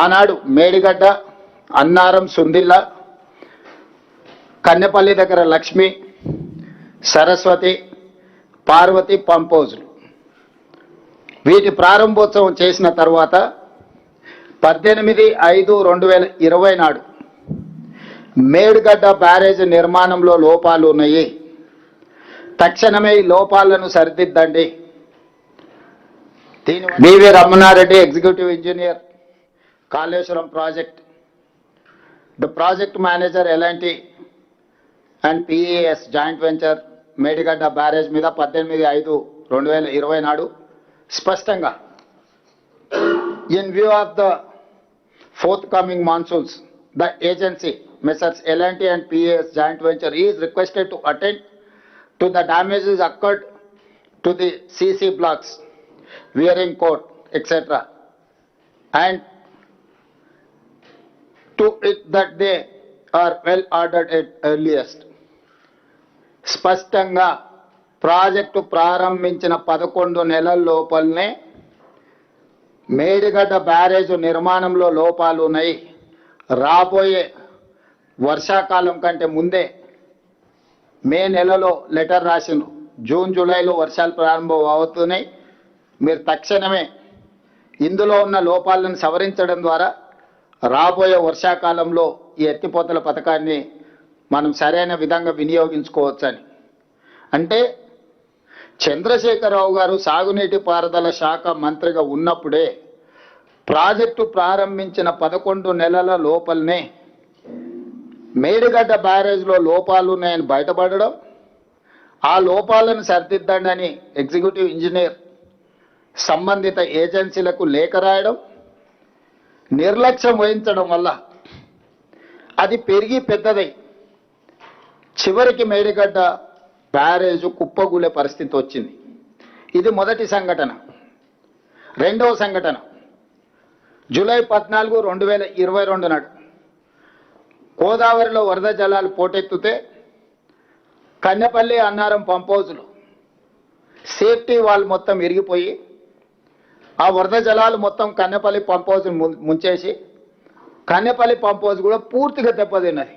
ఆనాడు మేడిగడ్డ, అన్నారం, సుందిల్ల, కన్నెపల్లి దగ్గర లక్ష్మి, సరస్వతి, పార్వతి పంపోజులు వీటి ప్రారంభోత్సవం చేసిన తర్వాత 18/5/2020 నాడు మేడిగడ్డ బ్యారేజ్ నిర్మాణంలో లోపాలు ఉన్నాయి, తక్షణమే ఈ లోపాలను సరిదిద్దండి. B V Ramanareddy, executive engineer, Kaleshwaram project, the project manager L and T and PAS joint venture Medigadda barrage మీద 18/5/2020 నాడు స్పష్టంగా in view of the forth coming monsoons the agency messrs L and T and PAS joint venture is requested to attend to the damages accord to the CC blocks, wearing coat, etc. and to it that they are well ordered at earliest. స్పష్టంగా project ప్రారంభించిన 11 నెలల లోపలనే Medigadda barrage నిర్మాణంలో లోపాలు ఉన్నాయి, రాబోయే వర్షాకాలం కంటే ముందే మే నెలలో లెటర్ రాసిండ్రు, జూన్ జూలైలో వర్షాలు ప్రారంభం అవుతున్నాయి, మీరు తక్షణమే ఇందులో ఉన్న లోపాలను సవరించడం ద్వారా రాబోయే వర్షాకాలంలో ఈ ఎత్తిపోతల పథకాన్ని మనం సరైన విధంగా వినియోగించుకోవచ్చని. అంటే చంద్రశేఖరరావు గారు సాగునీటి పారుదల శాఖ మంత్రిగా ఉన్నప్పుడే ప్రాజెక్టు ప్రారంభించిన 11 నెలల లోపలనే మేడిగడ్డ బ్యారేజ్లో లోపాలు ఉన్నాయని బయటపడడం, ఆ లోపాలను సరిదిద్దండి అని ఎగ్జిక్యూటివ్ ఇంజనీర్ సంబంధిత ఏజెన్సీలకు లేఖ రాయడం, నిర్లక్ష్యం వహించడం వల్ల అది పెరిగి పెద్దదై చివరికి మేడిగడ్డ బ్యారేజ్ కుప్పగూలే పరిస్థితి వచ్చింది. ఇది మొదటి సంఘటన. రెండవ సంఘటన జూలై 14, 2022 నాడు గోదావరిలో వరద జలాలు పోటెత్తుతే కన్నెపల్లి, అన్నారం పంపోజులు సేఫ్టీ వాల్ మొత్తం విరిగిపోయి ఆ వరద జలాలు మొత్తం కన్నెపల్లి పంపోజ్ ముంచేసి కన్నెపల్లి పంపోజ్ కూడా పూర్తిగా దెబ్బతిన్నది.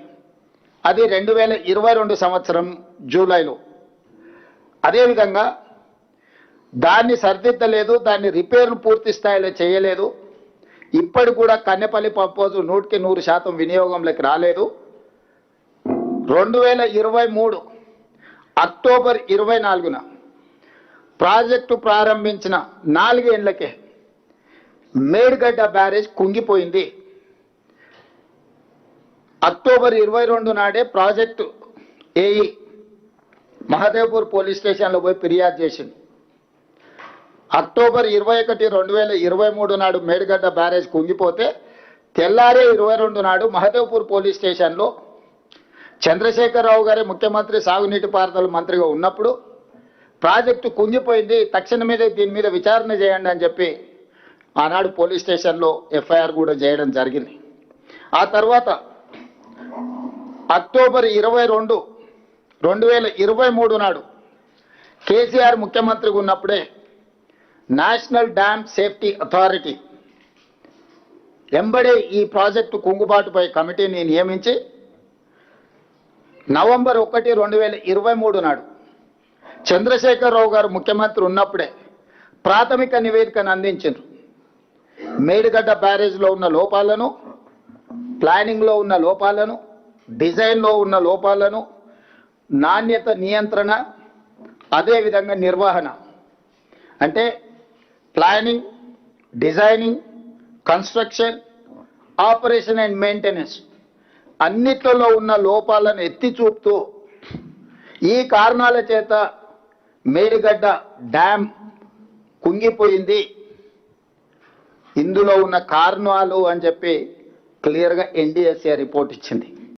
అది 2022 సంవత్సరం జూలైలో. అదేవిధంగా దాన్ని సరిదిద్దలేదు, దాన్ని రిపేర్లు పూర్తి స్థాయిలో చేయలేదు. ఇప్పటి కూడా కన్నెపల్లి పంపోజ్ 100% వినియోగంలోకి రాలేదు. 2023 అక్టోబర్ 24న ప్రాజెక్టు ప్రారంభించిన 4 ఏళ్లకే మేడిగడ్డ బ్యారేజ్ కుంగిపోయింది. అక్టోబర్ 22 నాడే ప్రాజెక్టు ఏఈ మహదేవ్పూర్ పోలీస్ స్టేషన్లో పోయి ఫిర్యాదు చేసింది. అక్టోబర్ 21, 2023 నాడు మేడిగడ్డ బ్యారేజ్ కుంగిపోతే తెల్లారే 22 నాడు మహదేవ్పూర్ పోలీస్ స్టేషన్లో చంద్రశేఖరరావు గారి ముఖ్యమంత్రి సాగునీటి పారుదల మంత్రిగా ఉన్నప్పుడు ప్రాజెక్టు కుంగిపోయింది, తక్షణమే దీని మీద విచారణ చేయండి అని చెప్పి ఆనాడు పోలీస్ స్టేషన్లో ఎఫ్ఐఆర్ కూడా చేయడం జరిగింది. ఆ తర్వాత అక్టోబర్ 22, 2023 నాడు కేసీఆర్ ముఖ్యమంత్రిగా ఉన్నప్పుడే నేషనల్ డ్యామ్ సేఫ్టీ అథారిటీ ఎంబడే ఈ ప్రాజెక్టు కుంగుబాటుపై కమిటీని నియమించి నవంబర్ 1, 2023 నాడు చంద్రశేఖరరావు గారు ముఖ్యమంత్రి ఉన్నప్పుడే ప్రాథమిక నివేదికను అందించారు. మేడిగడ్డ బ్యారేజ్లో ఉన్న లోపాలను, ప్లానింగ్లో ఉన్న లోపాలను, డిజైన్లో ఉన్న లోపాలను, నాణ్యత నియంత్రణ, అదేవిధంగా నిర్వహణ, అంటే planning, designing, construction, operation and maintenance అన్నిట్లలో ఉన్న లోపాలను ఎత్తి చూపుతూ ఈ కారణాల చేత మేడిగడ్డ డ్యామ్ కుంగిపోయింది, ఇందులో ఉన్న కారణాలు అని చెప్పి క్లియర్గా ఎన్డీఎస్ఏ రిపోర్ట్ ఇచ్చింది.